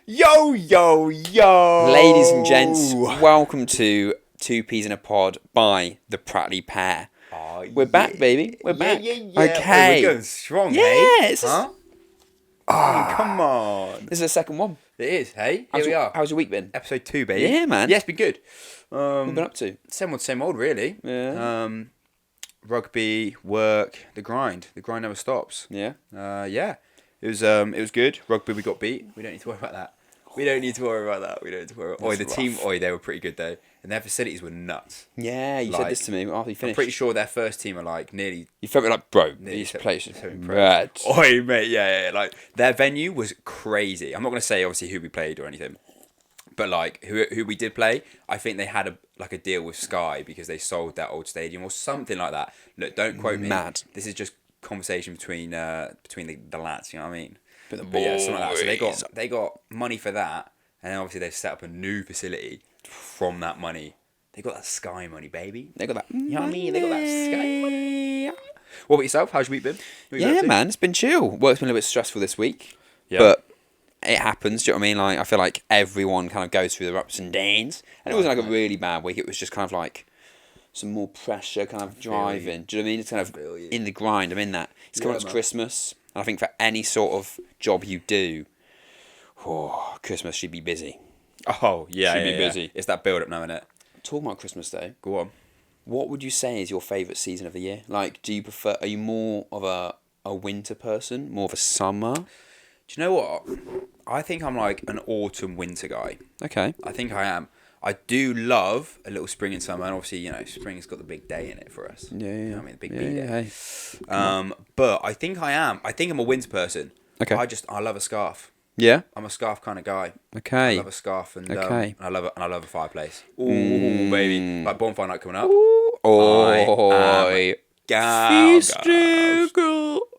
Yo, yo, yo! Ladies and gents, welcome to Two Peas in a Pod by the Pratley Pair. We're back, baby. We're back. Yeah. Okay. We're going strong, Yeah, hey? it's Huh? Come on. This is the second one. It is, hey? Here we are. How's your week been? Episode 2, baby. Yeah, man. Yeah, it's been good. What have you been up to? Same old, really. Yeah. Rugby, work, the grind. The grind never stops. Yeah. Yeah. It was good. Rugby, we got beat. We don't need to worry about that. The team, they were pretty good though. And their facilities were nuts. Yeah, you said this to me after you finished. I'm pretty sure their first team are like nearly... You felt me like, bro, Nearly these seven- places seven are pro. rad. Oi, mate, yeah. Like, their venue was crazy. I'm not going to say, obviously, who we played or anything. But, like, who we did play, I think they had a deal with Sky because they sold that old stadium or something like that. Look, don't quote me. Mad. This is just conversation between the lads, you know what I mean? But Yeah, something like that. So they got money for that. And then, obviously, they've set up a new facility from that money. They got that Sky money, baby. They got that. You know what I mean? They got that Sky money. What about yourself? How's your week been? Yeah, man, it's been chill. Work's been a little bit stressful this week. Yeah. But it happens, do you know what I mean? Like, I feel like everyone kind of goes through their ups and downs. And it wasn't like a really bad week. It was just kind of like some more pressure kind of driving. Do you know what I mean? It's kind of in the grind. I'm in that. It's coming up to Christmas. And I think for any sort of job you do, Christmas should be busy. Oh, yeah. Should be busy. It's that build up now, innit? Talking about Christmas though, Go on. what would you say is your favourite season of the year? Like, are you more of a winter person, more of a summer? Do you know what? I think I'm like an autumn winter guy. Okay. I think I am. I do love a little spring and summer, and obviously, spring's got the big day in it for us. Yeah. You know what I mean, the big yeah, B day. hey. But I think I am. I think I'm a winter person. Okay. I love a scarf. Yeah. I'm a scarf kind of guy. I Okay. love a scarf and Okay. I love a fireplace. Ooh, baby, like bonfire night coming up. Oh, Gal.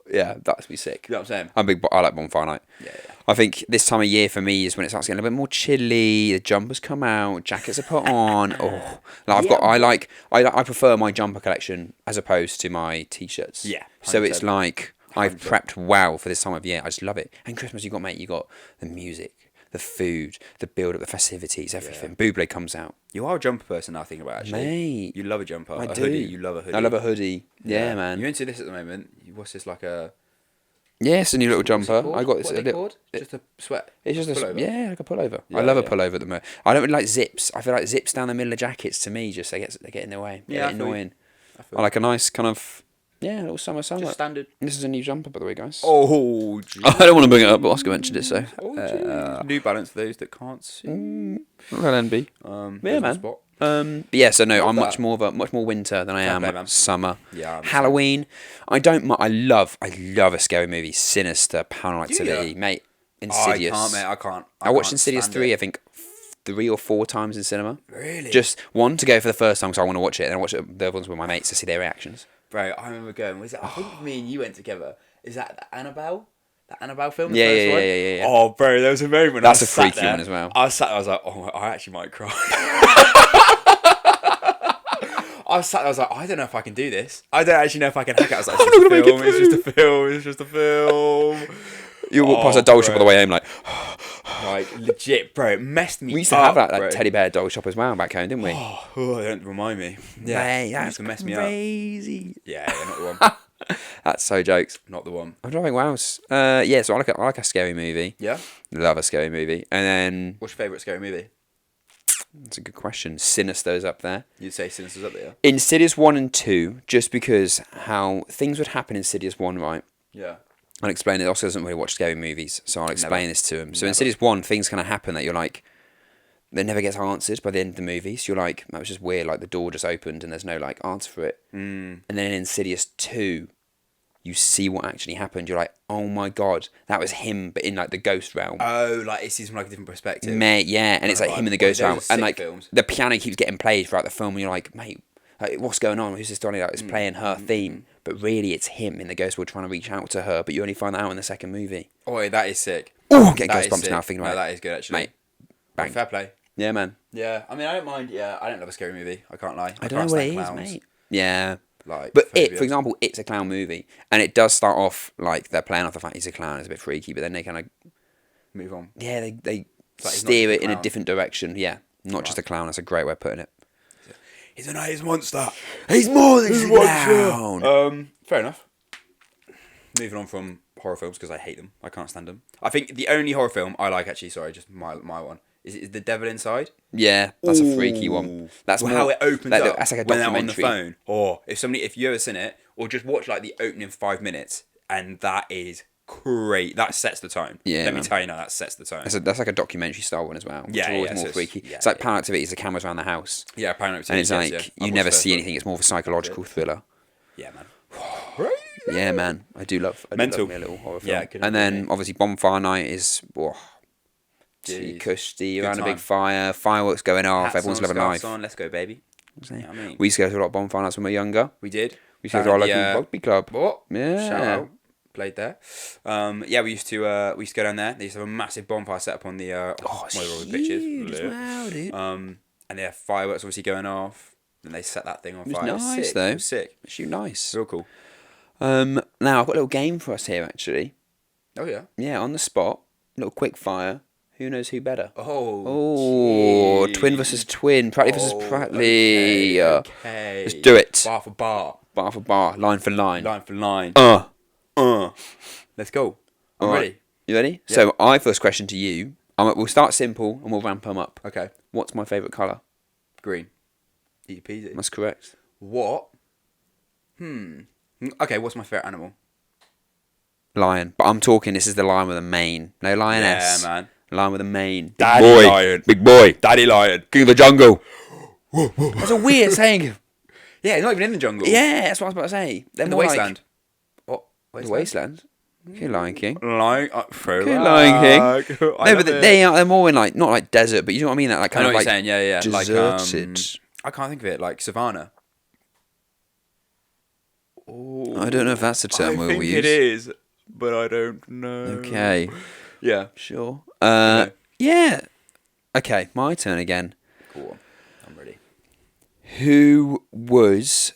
yeah, that'd be sick. You know what I'm saying? I like bonfire night. Yeah. I think this time of year for me is when it starts getting a little bit more chilly. The jumpers come out, jackets are put on. I prefer my jumper collection as opposed to my t-shirts. Yeah, So it's 100%. like I've 100%. prepped well for this time of year. I just love it. And Christmas, you got the music, the food, the build up, the festivities, everything. Buble comes out. You are a jumper person now, I think about it, actually. Mate. You love a jumper. I a do. hoodie. You love a hoodie. I love a hoodie. Yeah, man. You're into this at the moment. What's this, like a... Yeah, it's a new little what's it jumper. called? I got this What a are they little. called? Just a sweat. It's just pullover? yeah, like a pullover. Yeah, I love a yeah. pullover at the moment. I don't really like zips. I feel like zips down the middle of jackets to me they get in the way. They Yeah, get annoying. feel I like a nice kind of little summer. Just standard. This is a new jumper, by the way, guys. Oh, I don't want to bring it up, but Oscar mentioned it, so New Balance for those that can't see. well, NB. Yeah, Yeah, man. Spot. But yeah, so no, Love I'm that. much more winter than I am play, man. summer. Yeah, I'm the Halloween. I don't. I love a scary movie. Sinister, Paranormal Activity, mate. Insidious. I can't. I watched can't Insidious stand 3, it. I think 3 or 4 times in cinema. Really? Just one to go for the first time because I want to watch it, and I watch the other ones with my mates to see their reactions. Bro, I remember going, I think me and you went together. Is that the Annabelle? That Annabelle film? The Yeah, first yeah, one? yeah. Oh, bro, there was a moment. That's I a sat freaky there, one as well. I was like, oh, I actually might cry. I was like, I don't know if I can do this. I don't actually know if I can hack it. I was like, I'm not gonna make it it's just a film. You walk past a doll shop on the way home, like Like, legit, bro, it messed me up. we used to have that bro. teddy bear doll shop as well back home, didn't we? Oh, don't remind me. Yeah, Mate, it that's used to mess me up. crazy. Yeah, not the one. That's so jokes. Not the one. I'm driving what else? Yeah, so I like a scary movie. Yeah? Love a scary movie, and then What's your favourite scary movie? that's a good question. Sinister's up there. You'd say Sinister's up there? Insidious 1 and 2, just because how things would happen in Insidious 1, right? Yeah. I'll explain it. Oscar doesn't really watch scary movies, so I'll explain this to him. So Never. Insidious 1, things kind of happen that you're like, that never gets answered by the end of the movie. So you're like, that was just weird. Like the door just opened and there's no like answer for it. And then in Insidious 2, you see what actually happened. You're like, oh my god, that was him, but in like the ghost realm. Oh, like it sees from like a different perspective. Mate, yeah, and it's like him in the ghost those realm, are sick and like films. the piano keeps getting played throughout the film, and you're like, mate, like, what's going on? Who's this Donnie? Like, it's playing her theme, but really it's him in the ghost world trying to reach out to her. But you only find that out in the second movie. Oh, that is sick. Oh, getting That is goosebumps sick. now thinking about it. That is good actually. Mate, bang. Fair play. Yeah, man. Yeah, I mean, I don't mind. Yeah, I don't love a scary movie. I can't lie. I don't can't know what it stand is, clowns. mate. Yeah. Like, But phobia. for example, it's a clown movie, and it does start off like they're playing off the fact he's a clown. It's a bit freaky, but then they kind of Move on. yeah, they It's like he's not steer just it in a clown. different direction. Yeah, not just a clown. That's a great way of putting it. He's an ice monster. He's more than a clown. Fair enough. Moving on from horror films because I hate them. I can't stand them. I think the only horror film I like, actually, sorry, just my one, is The Devil Inside. Yeah, that's a freaky one. That's Well, more, how it opens up. That's like a when they're documentary. on the phone. Or if you ever seen it, or just watch like the opening 5 minutes, and that is great. That sets the tone. Yeah, Let man. me tell you now, that sets the tone. That's like a documentary style one as well. Which Yeah, are always yeah, more so freaky. yeah, it's like yeah. Paranormal Activity. The cameras around the house, Yeah, Paranormal and it's Activity, like yeah. you never see anything. It's more of a psychological thriller. Yeah, man. Yeah, man. I do love Mental. me a little horror film. Yeah, couldn't and agree, then mate. obviously Bonfire Night is Jeez. cushy Good around a time. big fire, fireworks going off, Hats everyone's on, living life. scarves on, let's go, baby. Yeah. You know what I mean? We used to go to a lot of bonfire nights when we were younger. We did. We used to go to our Down local at the, rugby club. What? Yeah. Shout out. Played there. Yeah, we used to go down there. They used to have a massive bonfire set up on the Oh, one of all the huge pictures. as well, dude. And they have fireworks obviously going off. Then they set that thing on It was fire. nice, Sick. though. It was sick. It's you nice. Real cool. Now I've got a little game for us here, actually. Oh yeah. Yeah, on the spot, little quick fire. Who knows who better? Oh. Twin jeez. versus twin, Pratley versus Okay. Pratley. Okay. Let's do it. Bar for bar. Bar for bar, line for line. Line for line. Uh. Let's go. I'm Alright. ready. You ready? Yeah. So, I first question to you. We'll start simple and we'll ramp them up. Okay. What's my favourite colour? Green. Easy peasy. That's correct. What? Okay, what's my favourite animal? Lion. But I'm talking, this is the lion with a mane. No lioness. Yeah, man. Lion with a mane. Big Daddy boy. lion. Big boy. Daddy lion. King of the jungle. That's a weird saying. Yeah, he's not even in the jungle. Yeah, that's what I was about to say. They're In the more wasteland. What? Like, the wasteland? Okay, Lion King. Lion. Okay, Lion King. No, No, but they're more in like, not like desert, but you know what I mean? That like I kind know of what like you're saying. Yeah, yeah. deserted. I can't think of it. Like savannah. I don't know if that's a term we'll use. it is, but I don't know. Okay, Yeah. sure. Okay. Yeah. Okay, my turn again. Cool. I'm ready. Who was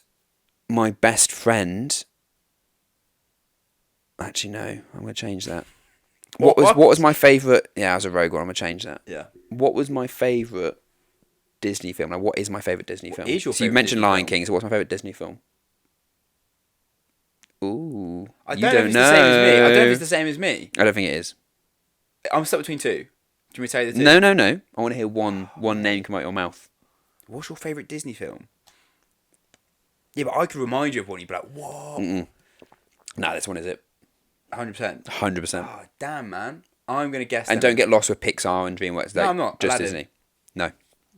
my best friend? Actually, no. I'm gonna change that. What was my favourite? Yeah, I was a rogue one. I'm gonna change that. Yeah. What was my favourite Disney film? Like, what is my favourite Disney film? is your So you favourite mentioned Disney Lion film? King. So what's my favourite Disney film? Ooh, I you don't know if it's the same as me. I don't know if it's the same as me. I don't think it is. I'm stuck between two. Do you want me to tell you the two? No. I want to hear one name come out your mouth. What's your favourite Disney film? Yeah, but I could remind you of one. You'd be like, what? Nah, this one is it. 100%. 100%. Oh, damn, man. I'm going to guess. And then. don't get lost with Pixar and DreamWorks. No, I'm not. Just Aladdin. Disney. No.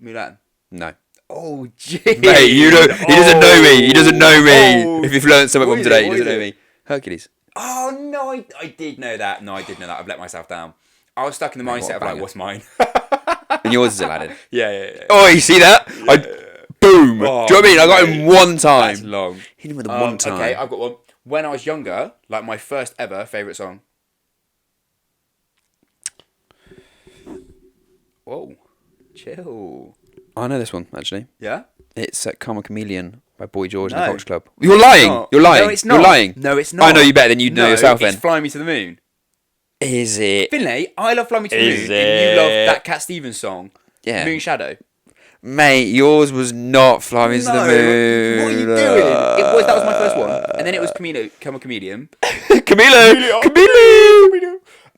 Mulan. No. Oh, jeez. Mate, he doesn't know me. He doesn't know me. Oh. If you've learned something What from is today, it? he What doesn't is know it? me. Hercules. Oh, no, I did know that. No, I did know that. I've let myself down. I was stuck in the Mate, mindset of what a like, what's mine? And yours is Aladdin. yeah. Oh, you see that? Boom. Oh, Do you know what I mean? I got mate. him one time. That's long. Hit him with one time. Okay, I've got one. When I was younger, like my first ever favourite song. Whoa. Chill. I know this one, actually. Yeah? It's Karma Chameleon by Boy George and No. the Fox Club. You're lying. not. You're lying. No, it's not. You're lying. No, it's not. I know you better than you know yourself it's then. Fly Me to the Moon. Is it? Finlay, I love Fly Me to the Is Moon. And you love it? that Cat Stevens song. Yeah. Moon Shadow. Mate, yours was not Fly Me to the Moon. What are you doing? That was my first one. And then it was Come a Chameleon. Camilo.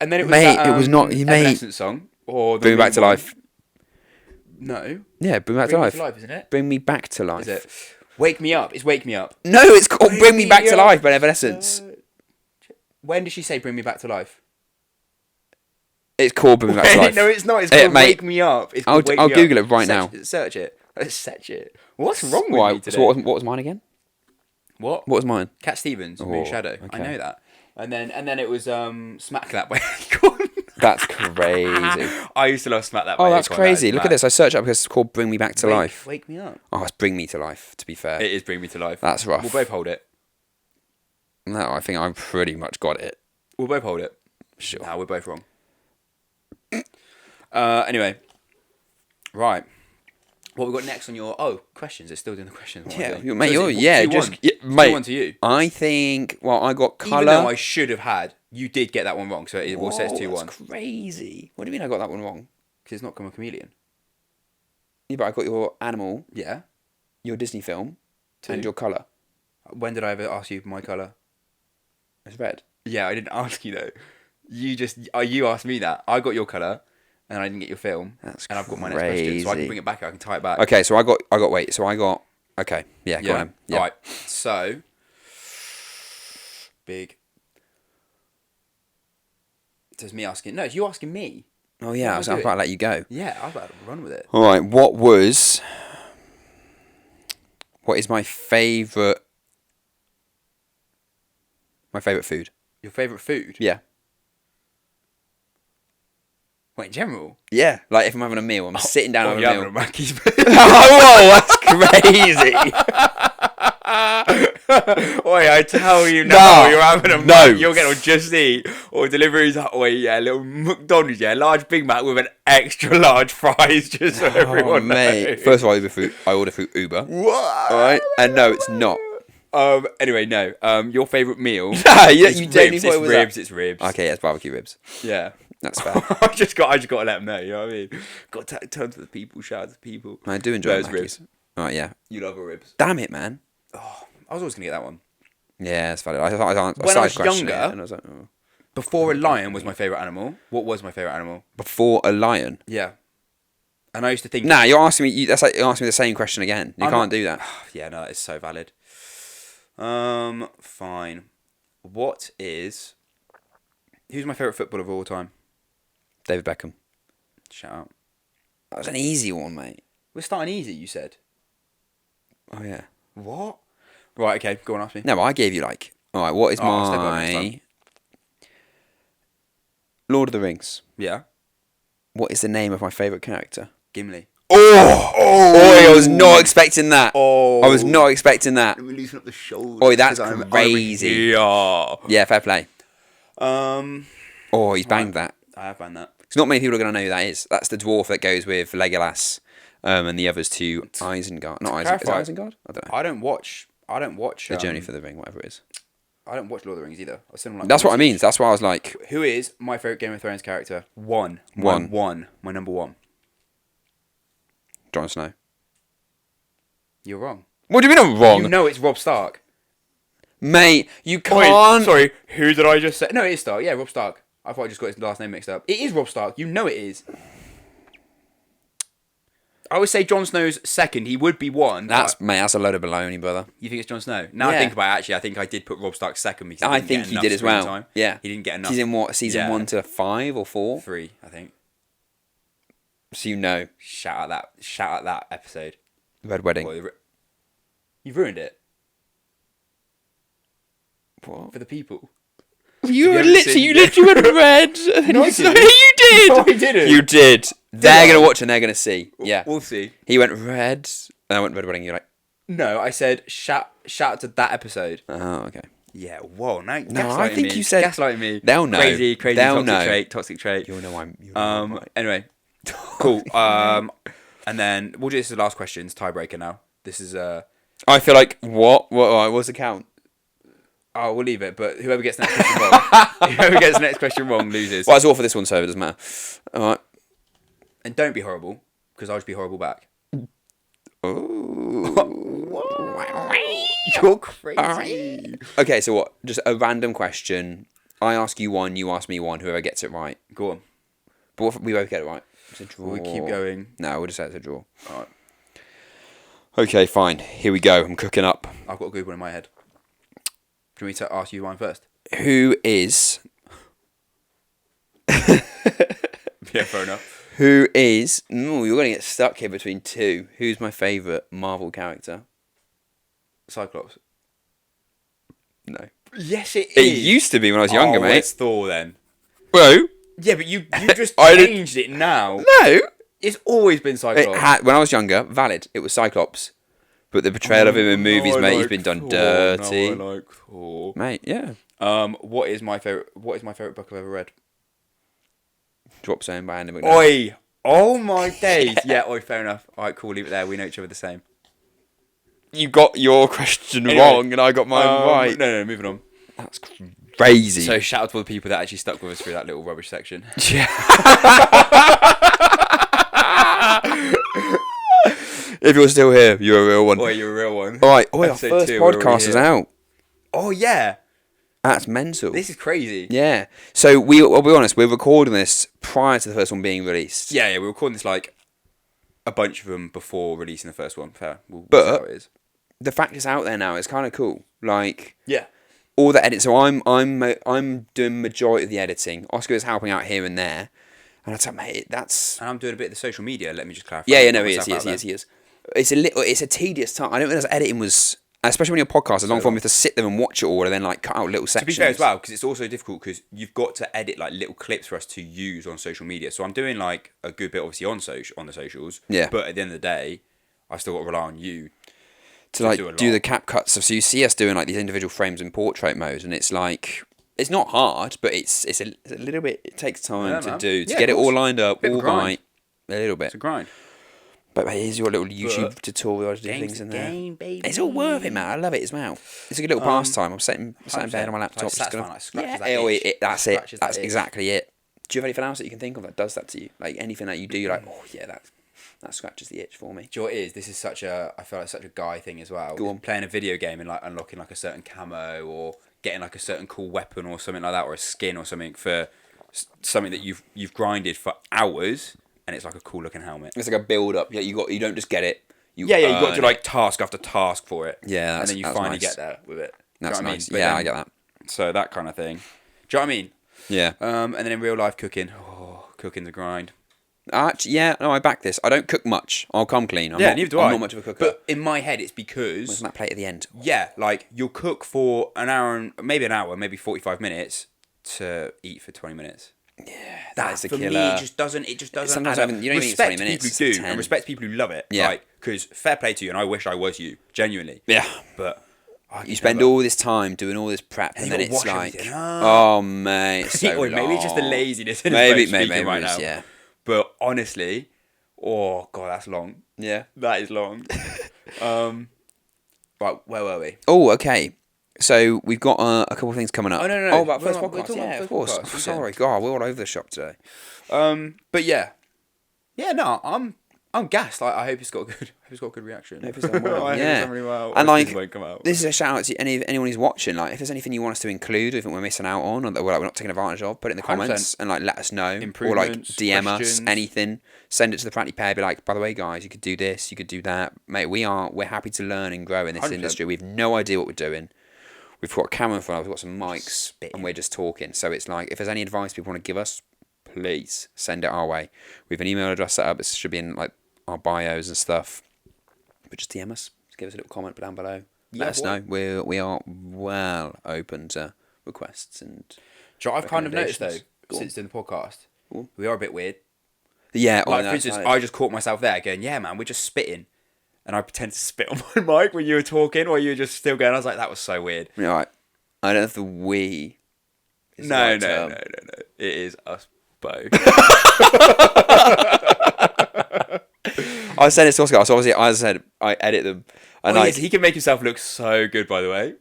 And then it was Mate, that, it was not- you mate. Evanescence song. Or the Bring Me Back to Moon one. Life. No. Yeah, Bring Me Back to Bring Me Life. to Life, isn't it? Bring Me Back to Life. Is it? Wake Me Up. It's Wake Me Up. No, it's called Bring Me Back to Up. Life by Evanescence. When did she say Bring Me Back to Life? It's called Bring Me Back to Life. No, it's not. It's called mate, Wake Me Up. It's I'll called Wake Me Google Up. it right now. Search it. Let's search it. What's wrong with Why? me today? So what was mine again? What? What was mine? Cat Stevens, Moon Oh, Shadow. I okay. know that. And then it was Smack That by Acorn. That's crazy. I used to love Smack That by Oh, that's Acorn. crazy. That is Look at mad. this. I searched up because it's called Bring Me Back to Life. Wake Me Up. Oh, it's Bring Me to Life, to be fair. It is Bring Me to Life. That's rough. We'll both hold it. No, I think I've pretty much got it. We'll both hold it. Sure. No, we're both wrong. Anyway. Right. What we got next on your questions? It's still doing the questions. What am I Yeah, doing? mate, So you're, it's yeah, 2-1. just, yeah, 2-1 mate, to you. I think, well, I got colour. Even though I should have had, you did get that one wrong, so it will say it's 2-1. That's crazy. What do you mean I got that one wrong? Because it's not come a chameleon. Yeah, but I got your animal, Yeah. your Disney film, 2. and your colour. When did I ever ask you my colour? It's red. Yeah, I didn't ask you though. You asked me that. I got your colour, and I didn't get your film. That's and I've got my next question, so I can crazy. bring it back. I can tie it back. Okay, so I got. Wait, so I got. Okay, yeah, go on. Yeah. All right. So big. So it's me asking. No, it's you asking me. Oh yeah, I was about to let you go. Yeah, I was about to run with it. All right, what is my favourite? My favourite food. Your favourite food? Yeah. Wait, in general? Yeah, like if I'm having a meal, I'm sitting down having a meal. Mackey's. Whoa, that's crazy. Oi, I tell you now, you're having a no. You're getting on Just Eat or deliveries that way, yeah, a little McDonald's, yeah, large Big Mac with an extra large fries just so everyone mate. knows. First of all, I order through Uber. What? All right, and no, it's not. Anyway, no. Your favourite meal? Yeah, it's you genuinely thought it was ribs. that? It's ribs. Okay, yeah, it's barbecue ribs. Yeah. That's fair. I just got to let them know. You know what I mean? Got to turn to the people, shout to the people. I do enjoy those Mackies. ribs. All right, yeah. You love a ribs. Damn it, man. Oh, I was always gonna get that one. Yeah, it's valid. I When I was questioning younger- it and I was like, oh. Before a lion was my favourite animal. What was my favourite animal? Before a lion. Yeah. And I used to think. Nah, you're asking me. That's like you're asking me the same question again. You I'm can't not- do that. Yeah, no, that is so valid. Fine. What is? Who's my favourite footballer of all time? David Beckham. Shout out. That was an easy one, mate. We're starting easy. You said. Oh yeah. What? Right. Okay. Go on. Ask me. No, I gave you like. All right. What is I'll step up next my time. Lord of the Rings? Yeah. What is the name of my favourite character? Gimli. Oh! I was not expecting that. Oh. I was not expecting that. We're loosening up the shoulders. Oi, that's 'cause I'm crazy. Yeah. Yeah, fair play. Um. Oh, he's banged that. I have found that. Because not many people are going to know who that is. That's the dwarf that goes with Legolas, and the others to Isengard. Not Isengard. Is it clarify, Isengard? I don't know. I don't watch. The Journey for the Ring, whatever it is. I don't watch Lord of the Rings either. I've seen them like That's what I once mean. each. That's why I was like, Who is my favorite Game of Thrones character? One. My number one. Jon Snow. You're wrong. What do you mean I'm wrong? You know it's Rob Stark. Mate, you Wait, can't. sorry, who did I just say? No, it is Stark. Yeah, Rob Stark. I thought I just got his last name mixed up. It is Rob Stark. You know it is. I would say Jon Snow's second. He would be one. That's but mate. That's a load of baloney, brother. you think it's Jon Snow? Now I Yeah. think about it, actually, I think I did put Rob Stark second because I he didn't think get you enough did as screen well. time. Yeah. He didn't get enough. Season what? Season Yeah. 1 to 5 or 4? 3, I think. So you know. Shout out that episode. Red Wedding. Boy, you've ruined it What? for the people. You haven't seen- literally went red. No, I didn't. You did. No, I didn't. You did. They're I? gonna watch and they're gonna see. Yeah. We'll see. He went red, and I went Red Wedding. You're like, No, I said shout out to that episode. oh, okay. Yeah, whoa, now No, I think me. you said- gaslighting me. They'll know. Crazy, They'll know. toxic trait. You'll know I'm. Right. Anyway, cool. And then we'll do this as the last question. It's tiebreaker now. This is I feel like what? What's the count? oh, we'll leave it. But whoever gets the next question wrong, whoever gets the next question wrong loses. Well, it's all for this one, so it doesn't matter. All right. And don't be horrible, because I'll just be horrible back. You're crazy. Okay, so what? Just a random question. I ask you one, you ask me one. Whoever gets it right. Go on. But what if we both get it right? It's a draw. We keep going. No, we'll just say it's a draw. All right. Okay, fine. Here we go. I'm cooking up. I've got a good one in my head. Do you want me to ask you one first? Who is? Yeah, fair enough. Who is? Ooh, you're gonna get stuck here between two. Who's my favourite Marvel character? Cyclops. No. Yes, it is. It used to be when I was younger, mate. It's Thor then. Bro. Yeah, but you just I didn't- changed it now. No. It's always been Cyclops. When I was younger, valid. It was Cyclops. But the portrayal of him in movies, mate, he's been done dirty. No, I like Thor. Mate, yeah. What is my favorite book I've ever read? Drop Zone by Andy McDowell. Oi! Oh my days! Yeah, oi, fair enough. Alright, cool, leave it there. We know each other the same. You got your question Anyway, wrong and I got mine right. No, moving on. That's crazy. So shout out to all the people that actually stuck with us through that little rubbish section. yeah. if you're still here, you're a real one. Oi, you're a real one. All right, our Episode first 2, we're already podcast is here. out. Oh, yeah. That's mental. This is crazy. Yeah. So I'll be honest, we're recording this prior to the first one being released. Yeah, we're recording this like a bunch of them before releasing the first one. Fair. We'll But- see how it is. The fact it's out there now is kind of cool. Like Yeah. all the edits. So I'm doing majority of the editing. Oscar is helping out here and there. And I tell mate, that's And I'm doing a bit of the social media. Let me just clarify. yeah, no, Put he myself out there. is. It's a tedious time. I don't realize editing was, especially when you're podcast, as long form, you have to sit there and watch it all, and then like cut out little To sections. be fair as well, because it's also difficult because you've got to edit like little clips for us to use on social media. So I'm doing like a good bit obviously on the socials. Yeah. But at the end of the day, I still got to rely on you. to like do a do lot. the cap cuts. So you see us doing like these individual frames in portrait mode, and it's like it's not hard, but it's a little bit. It takes time Yeah, to man. do to Yeah, get of it all course. lined up, Bit of all a grind. right, a little bit. It's a grind. But here's your little YouTube tutorial to do Game's things in the there. game, baby. It's all worth it, man. I love it as well. It's a good little pastime. I'm sitting in bed on my laptop. Like just gonna, satisfying, like scratches yeah, that itch. that's it. Scratches that That's itch. exactly it. Do you have anything else that you can think of that does that to you? Like anything that you do, you're like, oh yeah, that scratches the itch for me. Do you know what it is? This is I feel like such a guy thing as well. Go on. Playing a video game and like unlocking like a certain camo or getting like a certain cool weapon or something like that, or a skin or something for something that you've grinded for hours, and it's like a cool looking helmet. It's like a build up. Yeah, you don't just get it. You got to earn do like task after task for it. Yeah, and then you that's finally nice. get there with it. That's Do you know what I mean? nice. But Yeah, then- I get that. So that kind of thing. Do you know what I mean? Yeah. And then in real life cooking, cooking's a grind. Actually, yeah, no, I back this. I don't cook much. I'll come clean. I'm Neither do I. I'm not much of a cooker. But in my head, it's because Where's that plate at the end? yeah, like you'll cook for an hour, maybe 45 minutes to eat for 20 minutes. Yeah, that is the for killer. me, it just doesn't. Sometimes add up. you don't even eat respect 20 minutes, people who it's do, 10. and respect people who love it. Yeah. Like, because fair play to you, and I wish I was you, genuinely. Yeah. But You spend all this time doing all this prep, and you then gotta it's wash like, everything. oh mate, it's so Or maybe it's just the long. laziness. In Maybe speaking right it is, now. yeah. But honestly, oh god, that's long. Yeah. That is long. Right, where were we? Oh, okay. So we've got a couple of things coming up. Oh, no. Oh, about We're first talking podcast. about Yeah, first of course. podcast. Oh, sorry, God, we're all over the shop today. But yeah, no, I'm gassed. Like, I hope it's got a good reaction. Hope it's done well. I hope Yeah. it's done really well. And Or like, this won't come out. this is a shout out to anyone who's watching. Like, if there's anything you want us to include, or if we're missing out on, or that we're not taking advantage of, put it in the 100%. comments and like let us know. Or like Improvements, DM us questions. anything. Send it to the Pratley Pair. Be like, by the way, guys, you could do this, you could do that, mate. We're happy to learn and grow in this 100%. industry. We've no idea what we're doing. We've got a camera in front of us, we've got some mics, and we're just talking. So it's like, if there's any advice people want to give us, please send it our way. We have an email address set up. It should be in like our bios and stuff. But just DM us. Just give us a little comment down below. Let us know. We are well open to requests and. Do you know what I've kind of noticed though recommendations. Go on. since doing the podcast? Go on. We are a bit weird. Yeah. Like for instance, I just caught myself there going, "Yeah, man, we're just spitting," and I pretended to spit on my mic when you were talking, or you were just still going. I was like, "That was so weird." Right. I don't know if the we. is the No. right term. It is us both. I said it's Oscar. So obviously, I said I edit them, and like he can make himself look so good, by the way.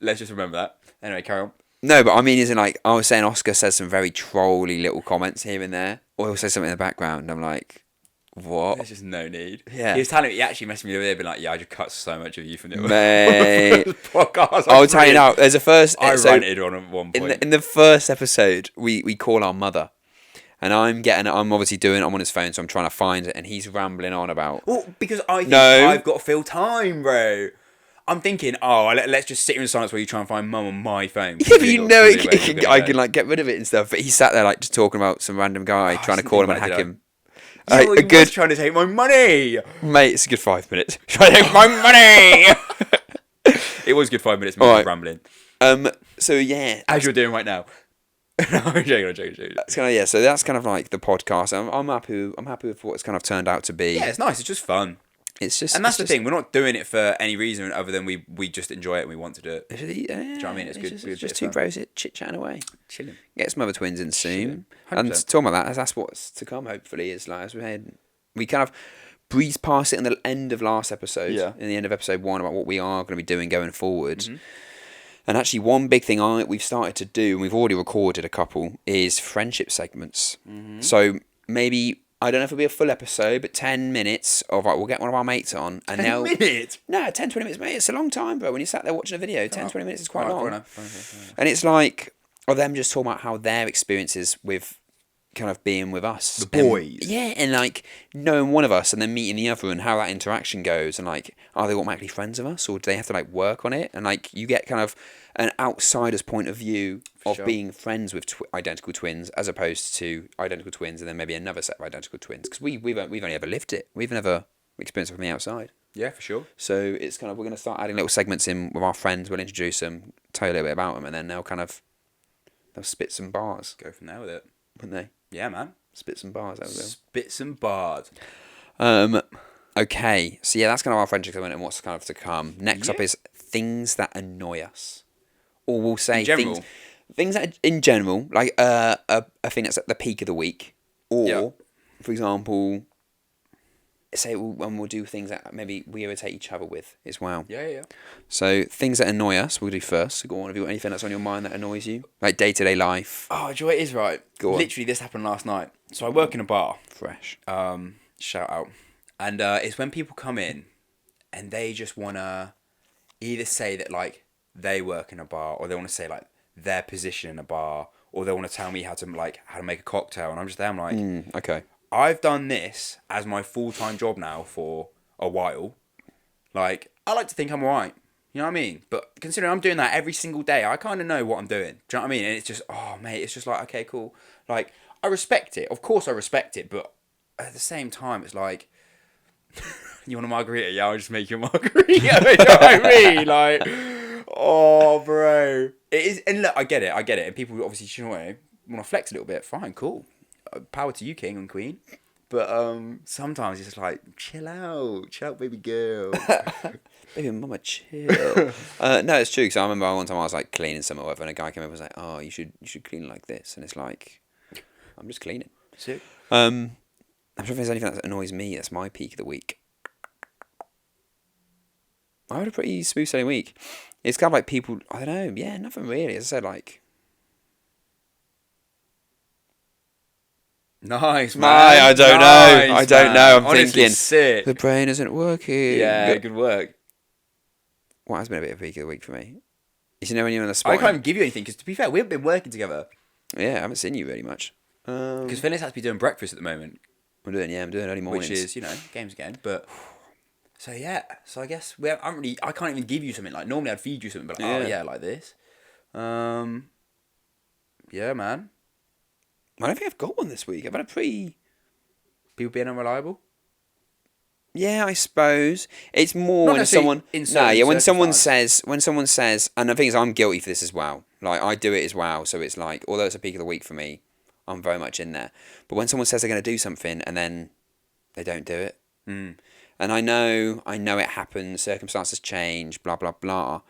Let's just remember that. Anyway, carry on. no, but I mean, isn't like I was saying, Oscar says some very trolly little comments here and there, or he'll say something in the background. I'm like, what? There's just no need. Yeah. He was telling me, he actually messaged me the other day, being like, "Yeah, I just cut so much of you from the Mate. podcast." I'll tell you now. There's a first. I so ranted on at one point. in the first episode, we call our mother, and I'm on his phone, so I'm trying to find it, and he's rambling on about. Well, because I think No. I've got to fill time, bro. I'm thinking, let's just sit here in silence while you try and find mum on my phone. Yeah, but you know, I can can like get rid of it and stuff. But he sat there like just talking about some random guy trying to didn't call him think and about hack it, him. Yo, A he good was trying to take my money. mate, it's a good 5 minutes. Trying to take my money. It was a good 5 minutes. Me Alright. rambling, So yeah, as you're doing right now. No, I'm joking. that's kind of yeah. So that's kind of like the podcast. I'm happy. I'm happy with what it's kind of turned out to be. Yeah, it's nice. It's just fun. It's just, And that's the it's thing. We're not doing it for any reason other than we just enjoy it and we want to do it. Just, yeah, Do you know what I mean? It's good. Just, Good it's just bit two of fun. bros chit chatting away. Chilling. Get some other twins in soon. Chilling. And 100%. talking about that, that's what's to come. Hopefully, is like as we kind of breezed past it in the end of last episode. Yeah. In the end of episode 1 about what we are going to be doing going forward. Mm-hmm. And actually, one big thing we've started to do, and we've already recorded a couple, is friendship segments. Mm-hmm. So maybe I don't know if it'll be a full episode, but 10 minutes of, right, we'll get one of our mates on. And 10 minutes? No, 10, 20 minutes, mate. It's a long time, bro. When you sat there watching a video, 10, 20 minutes is quite long. Fair enough. And it's like, or them just talking about how their experiences with kind of being with us. The boys. And like knowing one of us and then meeting the other and how that interaction goes. And like, are they automatically friends of us or do they have to like work on it? And like, you get kind of an outsider's point of view of being friends with identical twins as opposed to identical twins and then maybe another set of identical twins. Because we've only ever lived it. We've never experienced it from the outside. Yeah, for sure. So it's kind of, we're going to start adding little segments in with our friends. We'll introduce them, tell you a little bit about them, and then they'll spit some bars. Go from there with it. Wouldn't they? Yeah, man. Spit some bars. Spit some bars. Okay. So yeah, that's kind of our friendship and what's kind of to come. Next up is things that annoy us. Or we'll say things that in general, like a thing that's at the peak of the week. Or, for example, say when we'll do things that maybe we irritate each other with as well. Yeah. So things that annoy us, we'll do first. So go on, have you got anything that's on your mind that annoys you? Like day-to-day life? Oh, do you know what it is, right? Go on. Literally, this happened last night. So I work in a bar. Fresh. Shout out. And it's when people come in and they just want to either say that, like, they work in a bar or they want to say, like, their position in a bar or they want to tell me how to make a cocktail. And I'm just there, I'm like... Okay. I've done this as my full-time job now for a while. Like, I like to think I'm alright. You know what I mean? But considering I'm doing that every single day, I kind of know what I'm doing. Do you know what I mean? And it's just, oh, mate, it's just like, okay, cool. Like, I respect it. Of course I respect it. But at the same time, it's like, you want a margarita? Yeah, I'll just make you a margarita. You know what I mean? Like, oh, bro. It is, and look, I get it. And people obviously, you know, want to flex a little bit. Fine, cool. Power to you, king and queen. But sometimes it's just like, chill out, baby girl. Baby mama, chill. No, it's true. Because I remember one time I was like cleaning somewhere, whatever, and a guy came over and was like, "Oh, you should clean like this," and it's like, I'm just cleaning. Sick. I'm trying to think if there's anything that annoys me. That's my peak of the week. I had a pretty smooth sailing week. It's kind of like people. I don't know. Yeah, nothing really. As I said, like. Nice, man. I don't know. I'm honestly, thinking sick. The brain isn't working. Yeah, good work. What has been a bit of a peak of the week for me? You know when you're on the spot. I can't even give you anything because, to be fair, we haven't been working together. Yeah, I haven't seen you really much. Because Phyllis has to be doing breakfast at the moment. I'm doing early mornings. Which is, game's again. But so yeah, so I guess I can't even give you something like normally I'd feed you something, but like, like this. Yeah, man. I don't think I've got one this week. I've had a pretty... People being unreliable? Yeah, I suppose. It's more when someone... when someone says... And the thing is, I'm guilty for this as well. Like, I do it as well. So it's like, although it's a peak of the week for me, I'm very much in there. But when someone says they're going to do something and then they don't do it. And I know it happens, circumstances change, blah, blah, blah.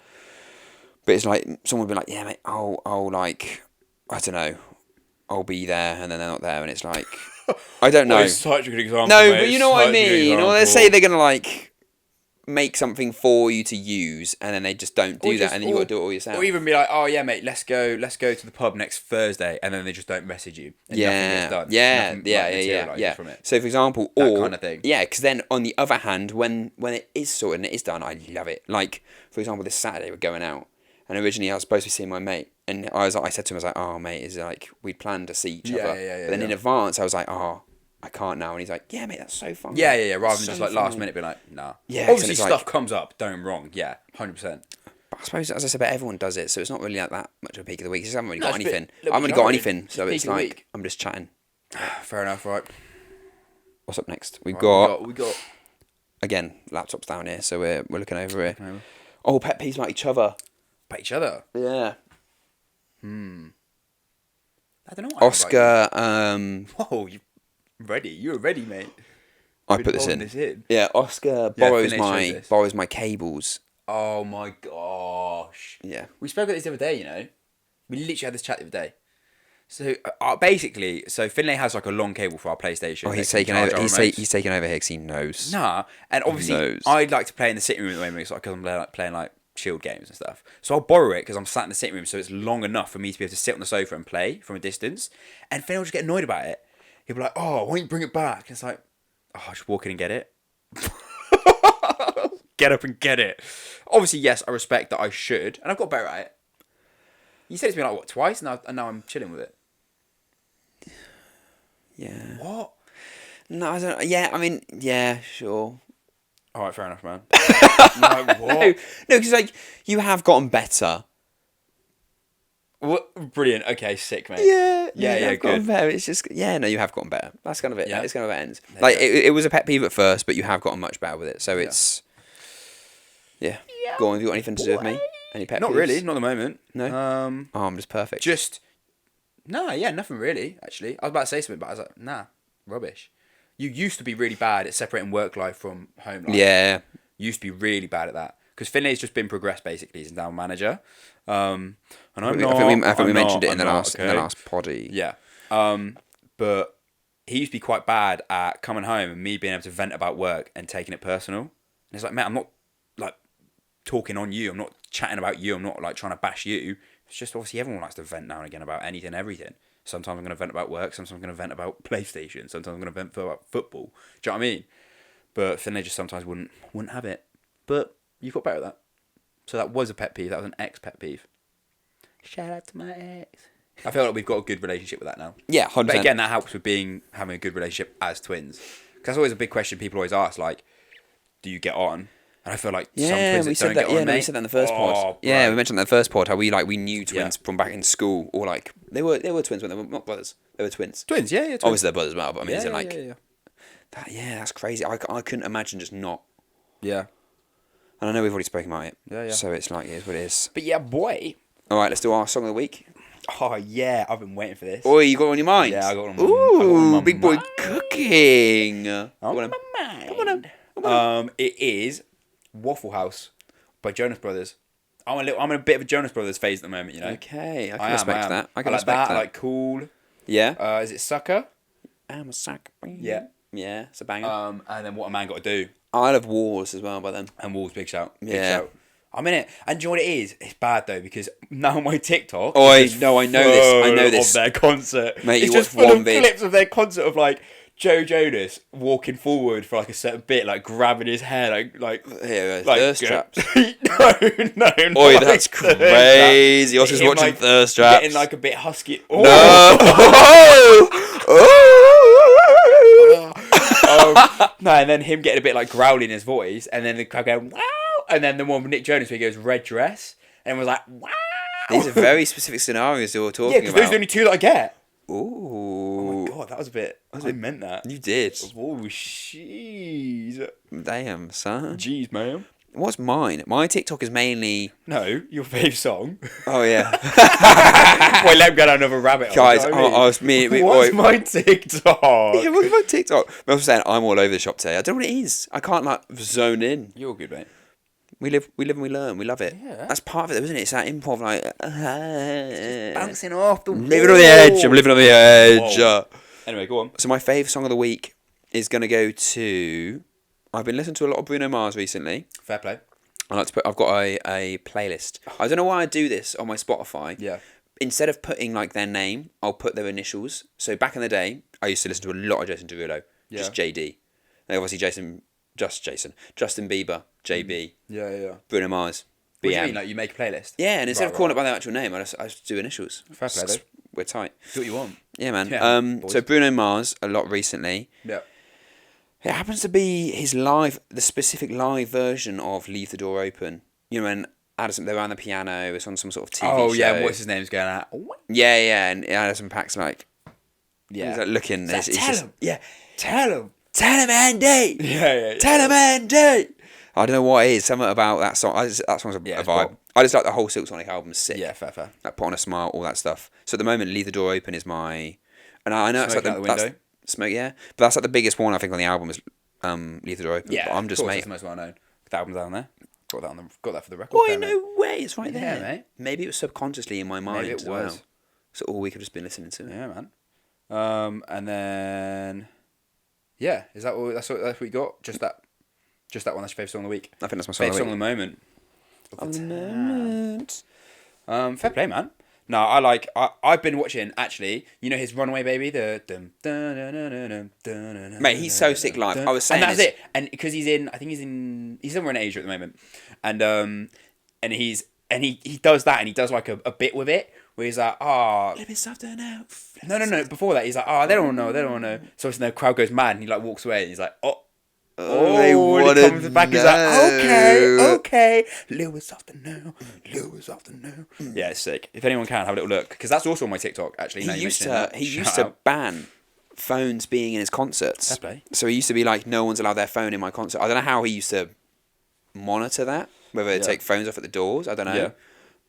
But it's like, someone will be like, yeah, mate, I'll like... I don't know. I'll be there, and then they're not there, and it's like, I don't know. It's such a good example. No, mate. but you know what I mean. Or let's say they're gonna like make something for you to use, and then they just don't do that, and then you got to do it all yourself. Or even be like, oh yeah, mate, let's go to the pub next Thursday, and then they just don't message you. And nothing gets done. Yeah. From it. So for example, that kind of thing. Yeah, because then on the other hand, when it is sorted and it is done, I love it. Like for example, this Saturday we're going out. And originally I was supposed to be seeing my mate. And I said to him, I was like, oh, mate, is like, we'd planned to see each other. But then in advance, I was like, oh, I can't now. And he's like, yeah, mate, that's so fun. Yeah. Rather than just like last minute being like, nah. Yeah. Obviously stuff comes up, don't get me wrong. Yeah, 100%. But I suppose, as I said, but everyone does it. So it's not really like that much of a peak of the week. I haven't really got anything. I haven't really got anything. So it's like, I'm just chatting. Fair enough, right. What's up next? We got... Again, laptops down here. So we're looking over here. Oh, pet peeves like each other. By each other? Yeah. I don't know. Oscar, Whoa, you ready? You were ready, mate. I put this in. Yeah, Oscar borrows my cables. Oh my gosh. Yeah. We spoke about this the other day, you know. We literally had this chat the other day. So basically, Finlay has like a long cable for our PlayStation. Oh, he's taking over. He's taking over here because he knows. Nah, and obviously I'd like to play in the sitting room at the moment because I'm playing like chilled games and stuff. So I'll borrow it because I'm sat in the sitting room, so it's long enough for me to be able to sit on the sofa and play from a distance. And Finn will just get annoyed about it. he'll be like, "Oh, why don't you bring it back?" And it's like, "Oh, just walk in and get it." Get up and get it. Obviously, yes, I respect that I should, and I've got better at it. You said it's been like what, twice, and now I'm chilling with it. Yeah. What? No, I don't. Yeah, I mean, yeah, sure. All right, fair enough, man. Like, what? No, because like you have gotten better. What? Brilliant. Okay, sick, mate. Yeah, yeah, I've gotten good. better. It's just no, you have gotten better. That's kind of it. Yeah. It's kind of it ends. There Like you go. it was a pet peeve at first, but you have gotten much better with it. So it's yeah. Go on. Have you got anything to do with me? Any pet Not peeves? really, not at the moment. No. Oh, I'm just perfect. Just yeah, nothing really. Actually, I was about to say something, but I was like, nah, rubbish. You used to be really bad at separating work life from home life. Yeah. You used to be really bad at that because Finlay's just been progressed basically. He's now manager. And I'm not. I think we mentioned it in the I'm last not, in the okay? last poddy. Yeah. But he used to be quite bad at coming home and me being able to vent about work and taking it personal. And it's like, mate, I'm not like talking on you. I'm not chatting about you. I'm not like trying to bash you. It's just obviously everyone likes to vent now and again about anything, everything. Sometimes I'm going to vent about work. Sometimes I'm going to vent about PlayStation. Sometimes I'm going to vent about football. Do you know what I mean? But Finlay just sometimes wouldn't have it. But you've got better at that. So that was a pet peeve. That was an ex-pet peeve. Shout out to my ex. I feel like we've got a good relationship with that now. Yeah, 100%. But again, that helps with having a good relationship as twins. Because that's always a big question people always ask, like, do you get on? And I feel like some twins we that said don't that. get on, Yeah, no, mate. we said that in the first pod. Bro. Yeah, we mentioned that in the first pod how we knew twins from back in school, or like they were twins when they were not brothers. They were twins. Twins, yeah, twins. Obviously they're brothers as well, but I mean, yeah, as in, like yeah. that. Yeah, that's crazy. I couldn't imagine just not. Yeah. And I know we've already spoken about it. Yeah. So it's like it is what it is. But yeah, boy. All right, let's do our song of the week. Oh, yeah, I've been waiting for this. Oh, you got it on your mind? Yeah, I got it on my Ooh, my big boy mind. cooking. On my mind. It is Waffle House by Jonas Brothers. I'm in a bit of a Jonas Brothers phase at the moment, you know. Okay, I can respect that. I can like respect that. that. I like Cool. Yeah. Is it Sucker? I'm a sucker. Yeah. Yeah, it's a banger. And then What a Man Got to Do. I love Wars as well by them. And Wolves, big shout. Big Yeah. shout. I'm in it. And do you know what it is? It's bad though because now my TikTok. Oh, is just I know this. I know full this. Of their concert. Mate, it's you just watched full one of vid. clips of their concert of like Joe Jonas walking forward for like a certain bit, like grabbing his hair, like Here, like thirst traps. no. Oi, that's crazy. I was just watching like, Thirst Traps. Getting like a bit husky. Oh. No. No, and then him getting a bit like growling in his voice, and then the crowd going wow, and then the one with Nick Jonas where he goes red dress, and was like wow. These are very specific scenarios you're Yeah, talking because those are about. the only two that I get. Ooh. Oh my god, that was a bit. I meant that. You did. Oh, jeez. Damn, son. Jeez, man. What's mine? My TikTok is mainly... No, your fave song. Oh, yeah. Wait, let him go down another rabbit hole. Guys, you know what I mean? I was... What's my TikTok? Yeah, what's my TikTok? I was saying I'm all over the shop today. I don't know what it is. I can't, like, zone in. You're good, mate. We live and we learn. We love it. Yeah. That's part of it, isn't it? It's that improv, like... Bouncing off the wall. living on the edge. I'm living on the edge. Whoa. Anyway, go on. So my fave song of the week is going to go to... I've been listening to a lot of Bruno Mars recently. Fair play. I've got a playlist. I don't know why I do this on my Spotify. Yeah. Instead of putting like their name, I'll put their initials. So back in the day, I used to listen to a lot of Jason Derulo. Just JD. And obviously Justin Bieber, JB, Yeah. Bruno Mars, BM. What do you mean? Like you make a playlist? Yeah, and instead of Right. calling it by their actual name, I just do initials. Fair play, though. We're tight. Do what you want. Yeah, man. Yeah, boys. So Bruno Mars, a lot recently. Yeah. It happens to be the specific live version of Leave the Door Open. You know, when they're on the piano, it's on some sort of TV show. Oh yeah, and what's his name's going out? Yeah, and Addison Paak's like, he's like looking. Like, It's tell just, him. yeah, Tell him. tell him, Andy. Yeah. Tell him, Andy. I don't know what it is. Something about that song. That song's a Yeah, it's vibe. pop. I just like the whole Silk Sonic album. Sick. Yeah, fair. Like Put on a Smile, all that stuff. So at the moment, Leave the Door Open is my. And I know it's Smoke like Out the that's, Window. Smoke, yeah. But that's like the biggest one I think on the album is Leave the Door Open. Yeah, But I'm just of course, mate. it's the most well known. The album's down there. Got that for the record. Boy, player, mate. no way, it's right Yeah, there. mate. Maybe it was subconsciously in my mind Maybe it as well. was. So all week I've just been listening to it. Yeah, man. And then, yeah, is that all? That's what we got. Just that one. That's your favourite song of the week. I think that's my Favourite song song of the moment. of the moment. Fair play, man. No, I've been watching actually. You know his Runaway Baby, the Mate, he's so sick live. I was saying and that's this. it. And because I think he's somewhere in Asia at the moment, and he does that, and he does like a bit with it where he's like, oh, Let me softer now. no. Before that, he's like, oh, they don't know. So the crowd goes mad, and he like walks away, and he's like, they and he wanna comes back. He's know. like, okay, Lewis afternoon. Yeah, it's sick. If anyone can, have a little look because that's also on my TikTok. Actually, He used to ban phones being in his concerts. Fair play. So he used to be like, no one's allowed their phone in my concert. I don't know how he used to monitor that, whether they take phones off at the doors. I don't know. Yeah.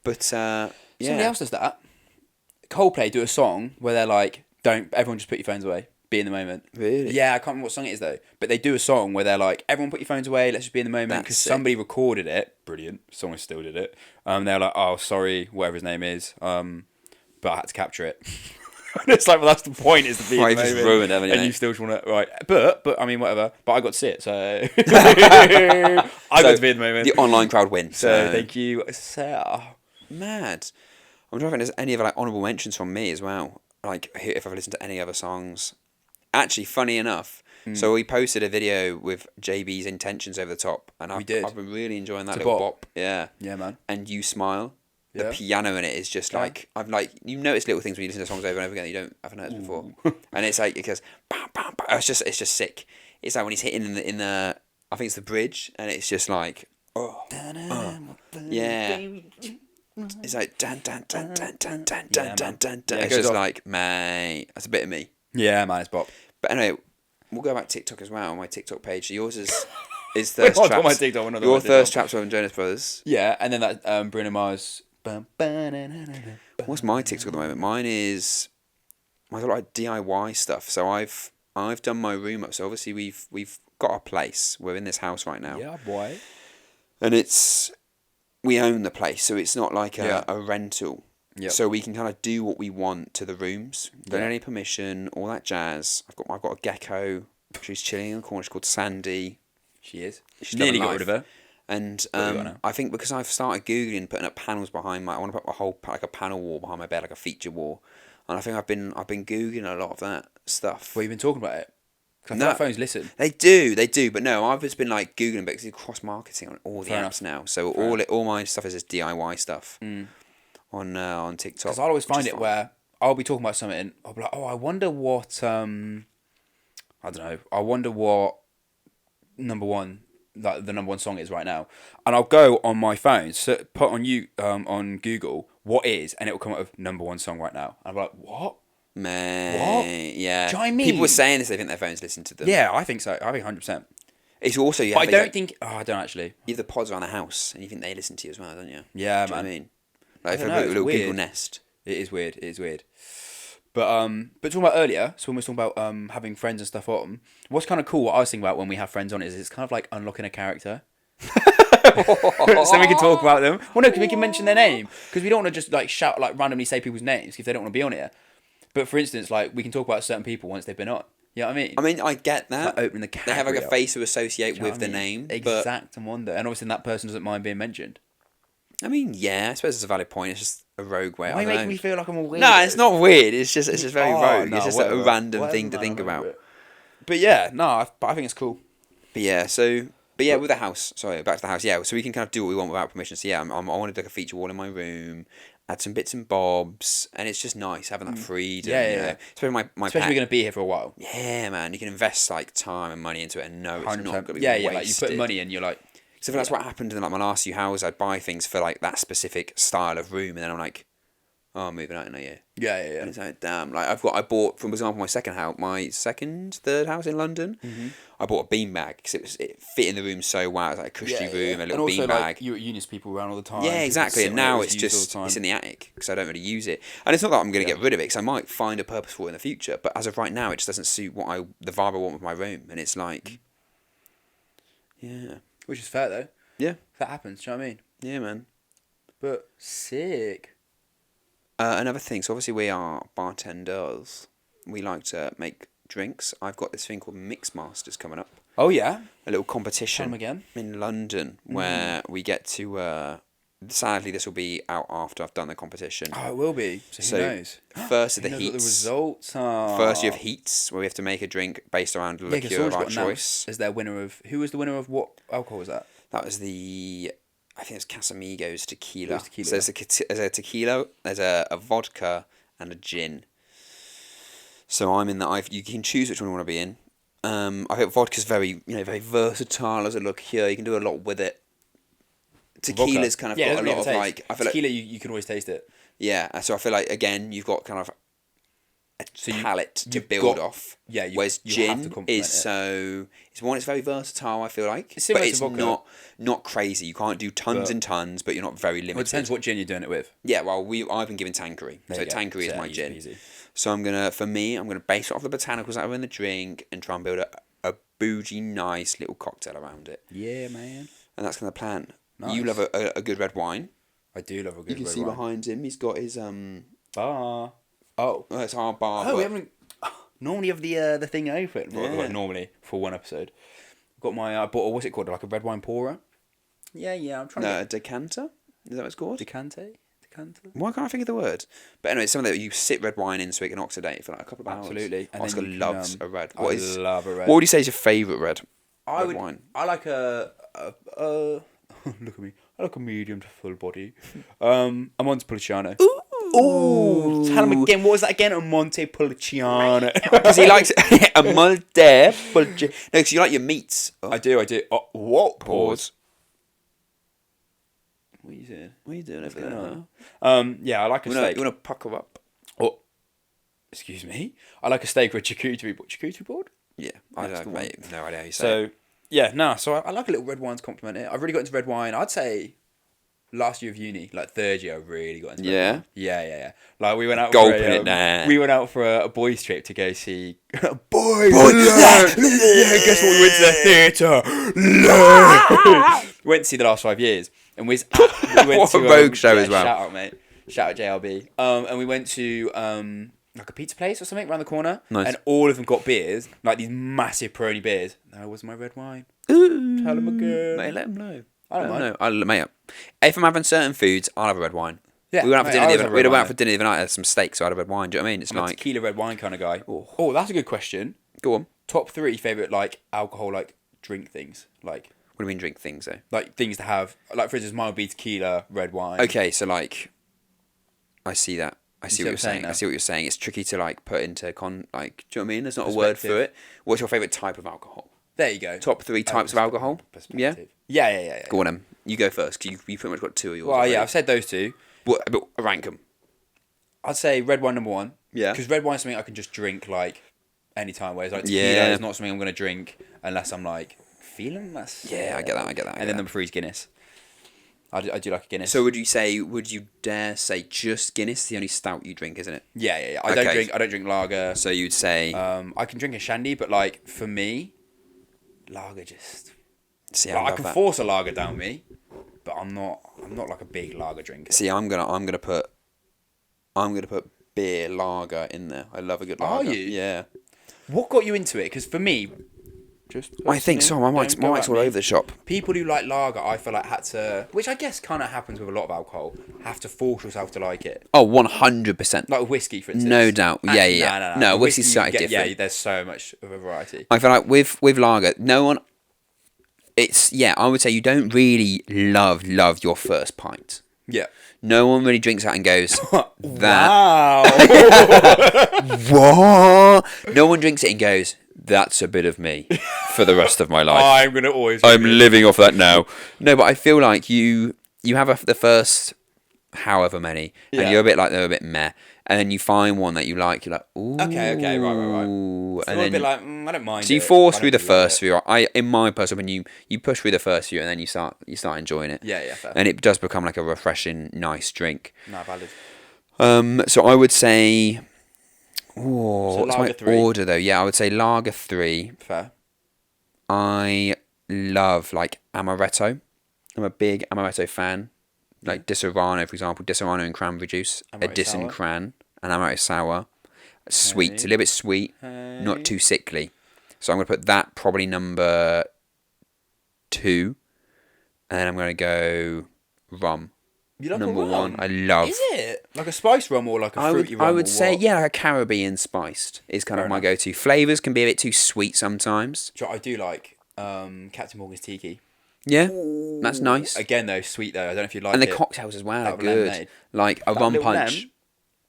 But Somebody else does that. Coldplay do a song where they're like, "Don't everyone just put your phones away, be in the moment." Really? Yeah, I can't remember what song it is though. But they do a song where they're like, "Everyone put your phones away, let's just be in the moment." That's Because sick. somebody recorded it. Brilliant. Someone still did it. They're like, "Oh, sorry, whatever his name is. But I had to capture it." And it's like, well, that's the point. Is to be Right, in the just moment, ruined, haven't you, and mate? you still want to right. But I mean, whatever. But I got to see it, so I got to be in the moment. The online crowd wins. So thank you, sir. Mad. I'm wondering if there's any other like honourable mentions from me as well. Like if I've listened to any other songs. Actually, funny enough, so we posted a video with JB's Intentions over the top, and I've been really enjoying that little bop. Yeah. Yeah, man. And You Smile. The Yeah. piano in it is just like you notice little things when you listen to songs over and over again that you haven't noticed before, and it's like it goes bam, bam, bam. It's just sick. It's like when he's hitting in the I think it's the bridge, and it's just like yeah. It's like dan dan dan dan dan dan dan dan dan dan. It's just like mate, that's a bit of me. Yeah, man, it's bop. But anyway, we'll go back to TikTok as well. My TikTok page. Yours is Thirst Wait, Traps. my TikTok, another Your one, Thirst Traps from Jonas Brothers. Yeah, and then that Bruno Mars. What's my TikTok at the moment? Mine is I got like DIY stuff. So I've done my room up. So obviously we've got a place. We're in this house right now. Yeah, boy. And we own the place, so it's not like a rental. Yep. So we can kind of do what we want to the rooms. Don't need any permission, all that jazz. I've got a gecko. She's chilling in the corner. She's called Sandy. She is. She's Nearly loving got rid of her. And now. I think because I've started Googling putting up panels behind I want to put a whole like a panel wall behind my bed, like a feature wall. And I think I've been Googling a lot of that stuff. Well, you've been talking about it. Because No. phones listen. They do, but no, I've just been like Googling because it's cross marketing on all the Fair apps enough. now. So all my stuff is just DIY stuff on TikTok. Because I'll always which find is it fine. where I'll be talking about something. I'll be like, oh, I wonder what. I don't know. I wonder what number one, like the number one song is right now. And I'll go on my phone, so put on Google what is, and it will come up with number one song right now. And I'm like, what? Man, yeah. Do you know what I mean? People were saying this, they think their phones listen to them. Yeah, I think so. I think 100%. It's also But I don't think. Oh, I don't actually. you have the pods around the house, and you think they listen to you as well, don't you? Yeah, Do you know man. what I mean? Like don't a know, it's little weird. Google Nest. It is weird. But talking about earlier, so when we were talking about having friends and stuff on, what's kind of cool, what I was thinking about when we have friends on is it's kind of like unlocking a character. So we can talk about them. Well, no, because we can mention their name. Because we don't want to just like shout, like randomly say people's names if they don't want to be on here. But for instance, like we can talk about certain people once they've been on. You know what I mean? I mean, I get that. Like opening the they have like a category up. face to associate Do you know with what I the mean? name. But Exact and wonder. And obviously that person doesn't mind being mentioned. I mean, yeah, I suppose it's a valid point. It's just a rogue way. Why I don't make know. me feel like I'm a weirdo? No, it's not weird. It's just very Oh, rogue. no, It's just whatever. a random Whatever, thing to man, think I'm over about. it. But yeah, no, but I think it's cool. But yeah, with the house. Sorry, back to the house. Yeah, so we can kind of do what we want without permission. So yeah, I wanted like a feature wall in my room, add some bits and bobs, and it's just nice having that freedom. Yeah, you yeah, know? yeah. Especially my Especially pet. we're going to be here for a while. Yeah, man, you can invest like time and money into it, and no, it's not 100%. going to be Yeah, wasted. like you put money in, you're like... So that's what happened in like my last few houses. I'd buy things for like that specific style of room, and then I'm like, oh, I'm moving out in a year. Yeah. And it's like, damn. Like I bought, for example, my third house in London. Mm-hmm. I bought a beanbag because it fit in the room so well. It was like a cushy room, a and little also, beanbag. like, you at unis, people around all the time. Yeah, people exactly. sit And on it, now always it's use all just the time. it's in the attic because I don't really use it. And it's not that I'm going to get rid of it because I might find a purpose for it in the future. But as of right now, it just doesn't suit the vibe I want with my room. And it's like, yeah, Which is fair, though. yeah, That happens, do you know what I mean? yeah, man. But sick. Another thing. So obviously we are bartenders. We like to make drinks. I've got this thing called Mix Masters coming up. Oh, yeah? A little competition Tell 'em again. in London where we get to sadly, this will be out after I've done the competition. Oh, it will be. So who knows? First of the Who knows what heats. the results are? First, you have heats, where we have to make a drink based around a Yeah, because liqueur of our someone's got choice. announced as their winner of... Who was the winner of what alcohol was that? That was the... I think it's Casamigos tequila. It was tequila. So there's a tequila, there's a vodka, and a gin. So I'm in that. You can choose which one you want to be in. I think vodka's very versatile as a liqueur. You can do a lot with it. Tequila's kind of got a lot of like... I feel tequila, like, you can always taste it. yeah, so I feel like, again, you've got kind of a palate to you've build got- off. yeah, whereas you have to gin complement is it. so... It's very versatile, I feel like. It's similar but to it's vodka. not crazy. You can't do tons and tons, but you're not very limited. Well, it depends what gin you're doing it with. Yeah, well, I've been given Tanqueray. There So you go. Tanqueray is So, my easy gin. peasy. So I'm gonna base it off the botanicals that are in the drink and try and build a bougie, nice little cocktail around it. Yeah, man. And that's kind of the plan. Nice. You love a good red wine. I do love a You good can red see wine. behind him, he's got his Bar. Oh. it's our bar. Oh, we but- haven't... Normally have the thing open. Yeah. Well, normally, for one episode. Got my... I bought what's it called? Like a red wine pourer? Yeah, I'm trying No, a decanter? Is that what it's called? Decanter? Why can't I think of the word? But anyway, it's something that you sit red wine in so it can oxidate for like a couple of hours. Absolutely. And Oscar then you can, loves a red. I love a red. What would you say is your favourite red wine? I like a look at me. I like a medium to full body. I'm Montepulciano. Ooh. Tell him again. What was that again? A Montepulciano. Because he likes a Montepulciano. No, because you like your meats. Oh, I do. Oh, what? pause. What are you saying? What are you doing over going there? Yeah, I like a steak. You want to pucker up? Oh, excuse me. I like a steak with charcuterie board. Yeah, I That's the don't, one. mate. No idea how you say it. So yeah, no. So I like a little red wine to complement it. I've really got into red wine. I'd say last year of uni, like third year, I really got into red Yeah? wine. Yeah. Like we went out Gulping for it down. We went out for a boys' trip to go see boys. Yeah, guess what? We went to the theatre. Went to see The Last 5 Years, and we went What to a rogue show as well. Shout out, mate. Shout out JLB. And we went to like a pizza place or something around the corner. Nice. And all of them got beers, like these massive Peroni beers. That was my red wine. Ooh. Tell 'em again. Mate, let him know. I don't mind. know. Mate, if I'm having certain foods, I'll have a red wine. Yeah, we went out for mate, dinner. I The always other, have a we red went wine. out for dinner the other night. I had some steak, so I had a red wine. Do you know what I mean? It's I'm a like, tequila red wine kind of guy. Oh, that's a good question. go on. Top 3 favorite like alcohol like drink things, like What do you mean drink things though? things to have. Like for instance, mine would be tequila, red wine. Okay, so like, I see that. I see see what what you're I'm saying saying. I now? see what you're saying. It's tricky to like put into like. Do you know what I mean? There's not a word for Perspective. it. What's your favourite type of alcohol? There you go. Top 3 types of alcohol? Yeah. Perspective. Yeah. Go on, Em. You go first. Cause you pretty much got 2 of yours. Well, already. yeah, I've said those 2. But rank them. I'd say red wine number 1. Yeah. Because red wine's something I can just drink like anytime. Whereas like tequila Yeah. is not something I'm gonna drink unless I'm like feeling less. Yeah, I get that. And then number 3 is Guinness. I do like a Guinness. So would you dare say just Guinness is the only stout you drink, isn't it? Yeah. I Okay. don't drink lager. So you'd say I can drink a shandy, but like for me, lager just. see, Like, I love can that. force a lager down me, but I'm not like a big lager drinker. See, I'm gonna put beer lager in there. I love a good Are lager. you? Yeah. What got you into it? Because for me, just I think so. My mic's all over the shop. People who like lager, I feel like had to, which I guess kind of happens with a lot of alcohol, have to force yourself to like it. Oh, 100%. Like with whiskey, for instance. No doubt. Yeah, Actually, yeah. No. No, With whiskey's you slightly get- different. Yeah, there's so much of a variety. I feel like with lager, no one. I would say you don't really love your first pint. Yeah. No one really drinks that and goes, that. Wow. What? No one drinks it and goes, that's a bit of me for the rest of my life. I'm gonna always. I'm living off that now. No, but I feel like you have the first however many, and Yeah. you're a bit like they're a bit meh, and then you find one that you like. You're like, ooh, Okay, right. and So I'm a then bit like, I don't mind. so you it, force I through don't the really love first it. few. In my personal opinion, you push through the first few, and then you start enjoying it. Yeah, fair. And it does become like a refreshing, nice drink. Nah, valid. So I would say, what's my lager 3. order though? Yeah, I would say lager 3. Fair. I love like amaretto. I'm a big amaretto fan. Like Disaronno, for example, Disaronno and cranberry juice, a Amaretto Disaronno sour. cran, and amaretto sour. Sweet, a little bit sweet, not too sickly. So I'm gonna put that probably number 2, and then I'm gonna go rum. You love number a rum? one. I love. Is it like a spice rum or like a fruity rum? I would or say what? yeah, like a Caribbean spiced is kind Fair of my enough. go-to. Flavors can be a bit too sweet sometimes. I do like Captain Morgan's Tiki. Yeah, Ooh. that's nice. Again though, sweet though. I don't know if you like And it. the cocktails as well are That good. lemonade. Like a That rum little punch lem.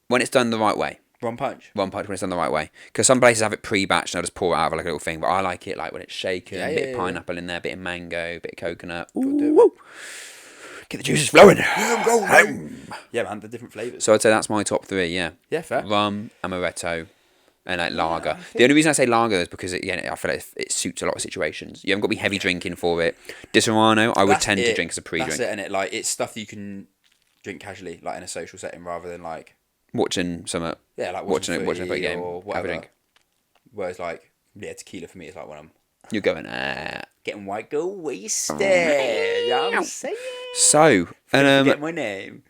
when it's done the right way. Rum punch. Rum punch when it's done the right way. Because some places have it pre-batched and they'll just pour it out of like a little thing. But I like it like when it's shaken, Yeah, a bit yeah, of yeah. pineapple in there, a bit of mango, a bit of coconut. Gotta do it. Woo. Get the juices flowing. Yeah, man, the different flavours. So I'd say that's my top three. Yeah, Yeah, fair. rum, amaretto, and like lager. The only reason I say lager is because again, I feel like it suits a lot of situations. You haven't got to be heavy drinking for it. Disaronno, I would tend to drink as a pre-drink. That's it, and it like it's stuff that you can drink casually, like in a social setting, rather than like Watching some. yeah, like watching a footy game or have a whatever. drink. Whereas like tequila for me is like when I'm You're going. getting white girl wasted. You know what I'm saying? So Forget my name.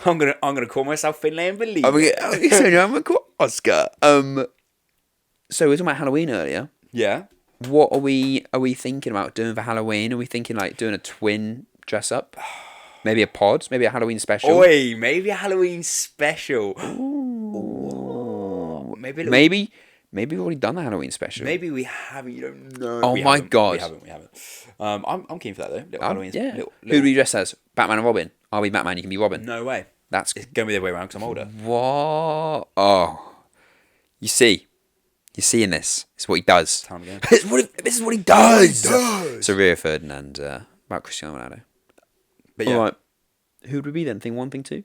I'm gonna call myself Finland Believer. I'm Oscar. So we were talking about Halloween earlier. Yeah. What are we thinking about doing for Halloween? Are we thinking like doing a twin dress up? Maybe a pod? Maybe a Halloween special? Oi, maybe a Halloween special. Ooh. Maybe a little, Maybe we've already done the Halloween special. Maybe we haven't. You don't know. Oh my God. We haven't. I'm keen for that though. Little Halloween. Yeah. Little, Who do we dress as? Batman and Robin. I'll be Batman. You can be Robin. No way. That's It's gonna be the other way around because I'm older. what. Oh, you see in this. It's what he does. Time again. This is what he does. So Rio Ferdinand about Cristiano Ronaldo. But yeah, All right. Who would we be then? Thing one, thing two.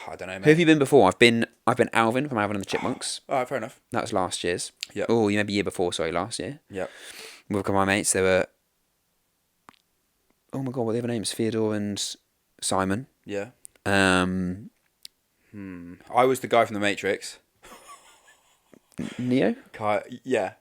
I don't know, Who have mate. you been before? I've been Alvin from Alvin and the Chipmunks. All right, fair enough. That was last year's. Yep. Oh, you maybe year before. Sorry, last year. Yep. With a couple of my mates, they were. Oh my God, what are the other names? Theodore and Simon. Yeah. I I was the guy from the Matrix. Neo. Yeah.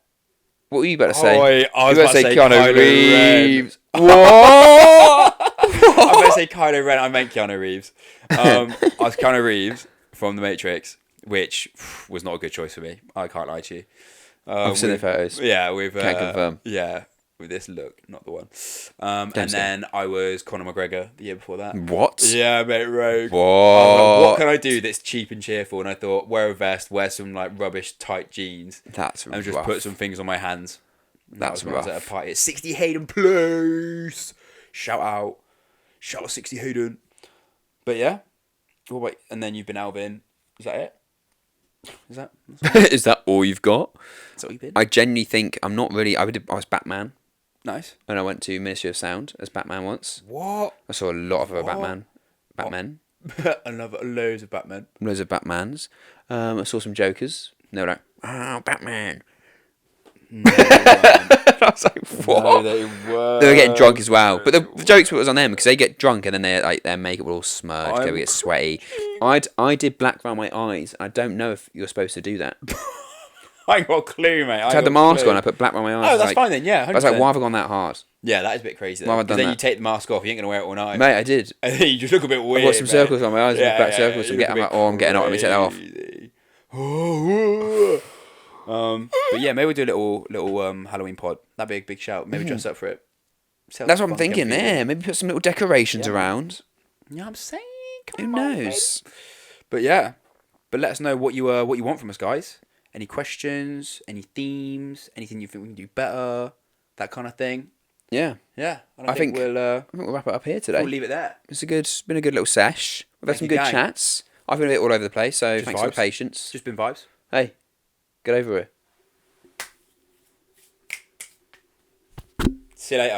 What were you about to say? I was You about to say Keanu Kylo Reeves. Ren. What? I'm going to say Kylo Ren. I meant Keanu Reeves. I was Keanu Reeves from the Matrix, which was not a good choice for me. I can't lie to you. I've seen the photos. Yeah, with Can't confirm. Yeah, with this look, not the one. And then I was Conor McGregor the year before that. What? Yeah, mate, Rogue. What? I was like, what can I do that's cheap and cheerful? And I thought, wear a vest, wear some like rubbish tight jeans, That's and just rough. put some things on my hands. And that That's was when I was rough. at a party at 60 Hayden Place. Shout out 60 Hayden. But yeah, well, wait, and then you've been Alvin. Is that it? Is that Is that all you've got? that's what you've been? I genuinely think I'm not really. I was Batman, Nice. and I went to Ministry of Sound as Batman once. What? I saw a lot of other Batmen, Another loads of Batman. loads of Batmans. I saw some Jokers. They were like, "Oh, Batman." I was like, "What?" No, they were. They were getting drunk as well, but the jokes was on them because they get drunk and then they like their makeup will all smudge, they would get sweaty. I did black around my eyes. I don't know if you're supposed to do that. I ain't got a clue, mate. I had the mask on. I put black around my eyes. Oh, that's like, fine then. Yeah, 100%. I was like, why have I gone that hard, Yeah, that is a bit crazy. Why have I Because done then you that? take the mask off. You ain't gonna wear it all night. mate? I did. And then you just look a bit weird. I've got some mate. circles on my eyes, black circles. you I'm look getting a like, bit oh, I'm getting out. Let me take that off. crazy. But yeah, maybe we'll do a little Halloween pod. That'd be a big shout. Maybe dress up for it. That's what I'm thinking. There, maybe put some little decorations around. You know what I'm saying? Who Come on, knows? babe. But yeah, but let us know what you want from us, guys. Any questions? Any themes? Anything you think we can do better? That kind of thing. Yeah, Yeah, and I think we'll wrap it up here today. we'll leave it there. It's been a good little sesh. We've had Thank some you, good gang. chats. I've been a bit all over the place, so Just thanks for the vibes. patience. Just been vibes. Hey, get over it. See you later.